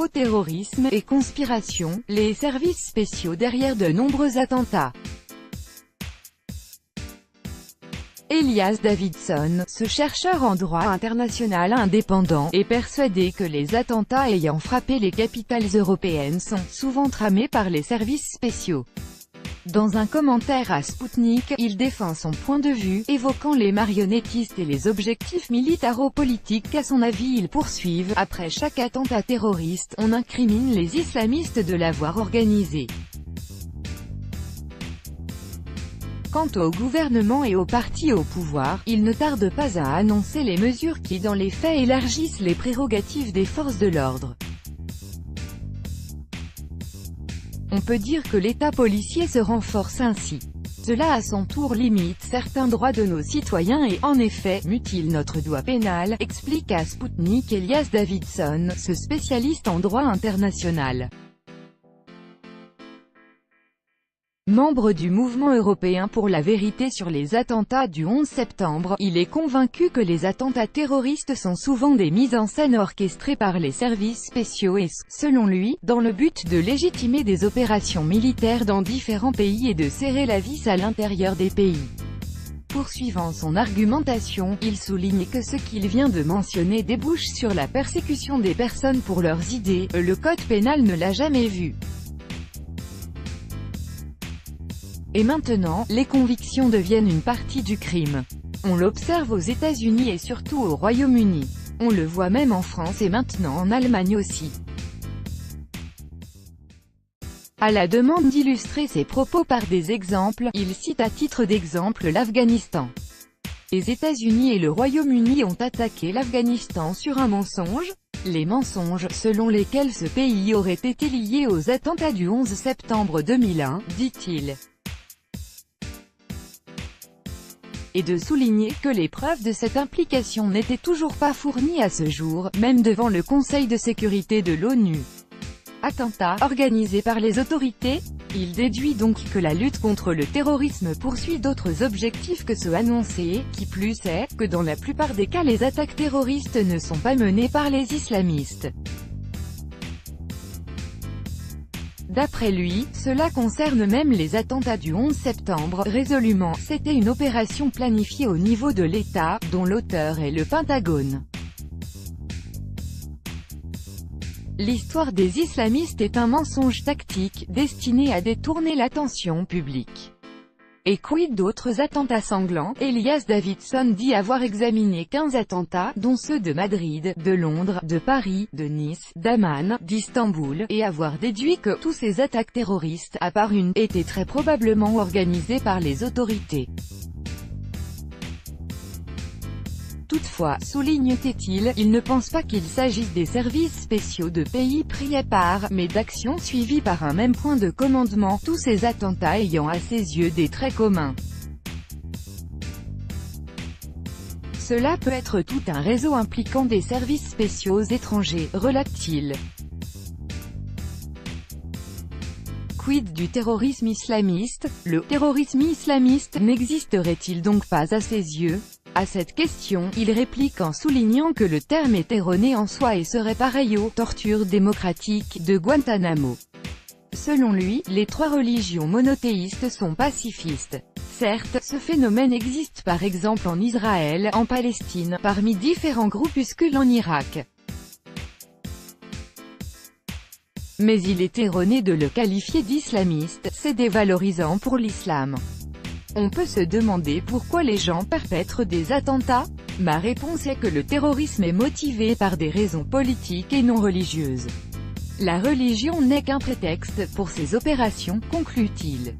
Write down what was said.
faux terrorisme et conspiration, les services spéciaux derrière de nombreux attentats. Elias Davidson, ce chercheur en droit international indépendant, est persuadé que les attentats ayant frappé les capitales européennes sont souvent tramés par les services spéciaux. Dans un commentaire à Sputnik, il défend son point de vue, évoquant les marionnettistes et les objectifs militaro-politiques qu'à son avis ils poursuivent. Après chaque attentat terroriste, on incrimine les islamistes de l'avoir organisé. Quant au gouvernement et aux partis au pouvoir, ils ne tardent pas à annoncer les mesures qui dans les faits élargissent les prérogatives des forces de l'ordre. On peut dire que l'État policier se renforce ainsi. Cela à son tour limite certains droits de nos citoyens et, en effet, mutile notre droit pénal, explique à Sputnik Elias Davidson, ce spécialiste en droit international. Membre du mouvement européen pour la vérité sur les attentats du 11 septembre, il est convaincu que les attentats terroristes sont souvent des mises en scène orchestrées par les services spéciaux et, selon lui, dans le but de légitimer des opérations militaires dans différents pays et de serrer la vis à l'intérieur des pays. Poursuivant son argumentation, il souligne que ce qu'il vient de mentionner débouche sur la persécution des personnes pour leurs idées, le code pénal ne l'a jamais vu. Et maintenant, les convictions deviennent une partie du crime. On l'observe aux États-Unis et surtout au Royaume-Uni. On le voit même en France et maintenant en Allemagne aussi. À la demande d'illustrer ses propos par des exemples, il cite à titre d'exemple l'Afghanistan. Les États-Unis et le Royaume-Uni ont attaqué l'Afghanistan sur un mensonge. Les mensonges, selon lesquels ce pays aurait été lié aux attentats du 11 septembre 2001, dit-il. Et de souligner que les preuves de cette implication n'étaient toujours pas fournies à ce jour, même devant le Conseil de sécurité de l'ONU. Attentats organisés par les autorités? Il déduit donc que la lutte contre le terrorisme poursuit d'autres objectifs que ceux annoncés, qui plus est, que dans la plupart des cas les attaques terroristes ne sont pas menées par les islamistes. D'après lui, cela concerne même les attentats du 11 septembre, résolument, c'était une opération planifiée au niveau de l'État, dont l'auteur est le Pentagone. L'histoire des islamistes est un mensonge tactique, destiné à détourner l'attention publique. Et quid d'autres attentats sanglants? Elias Davidson dit avoir examiné 15 attentats, dont ceux de Madrid, de Londres, de Paris, de Nice, d'Amman, d'Istanbul, et avoir déduit que tous ces attaques terroristes, à part une, étaient très probablement organisées par les autorités. Toutefois, souligne-t-il, il ne pense pas qu'il s'agisse des services spéciaux de pays pris à part, mais d'actions suivies par un même point de commandement, tous ces attentats ayant à ses yeux des traits communs. Cela peut être tout un réseau impliquant des services spéciaux étrangers, relate-t-il. Quid du terrorisme islamiste? Le terrorisme islamiste n'existerait-il donc pas à ses yeux? À cette question, il réplique en soulignant que le terme est erroné en soi et serait pareil aux « tortures démocratiques » de Guantanamo. Selon lui, les trois religions monothéistes sont pacifistes. Certes, ce phénomène existe par exemple en Israël, en Palestine, parmi différents groupuscules en Irak. Mais il est erroné de le qualifier d'islamiste, c'est dévalorisant pour l'islam. On peut se demander pourquoi les gens perpètrent des attentats? Ma réponse est que le terrorisme est motivé par des raisons politiques et non religieuses. La religion n'est qu'un prétexte pour ces opérations, conclut-il.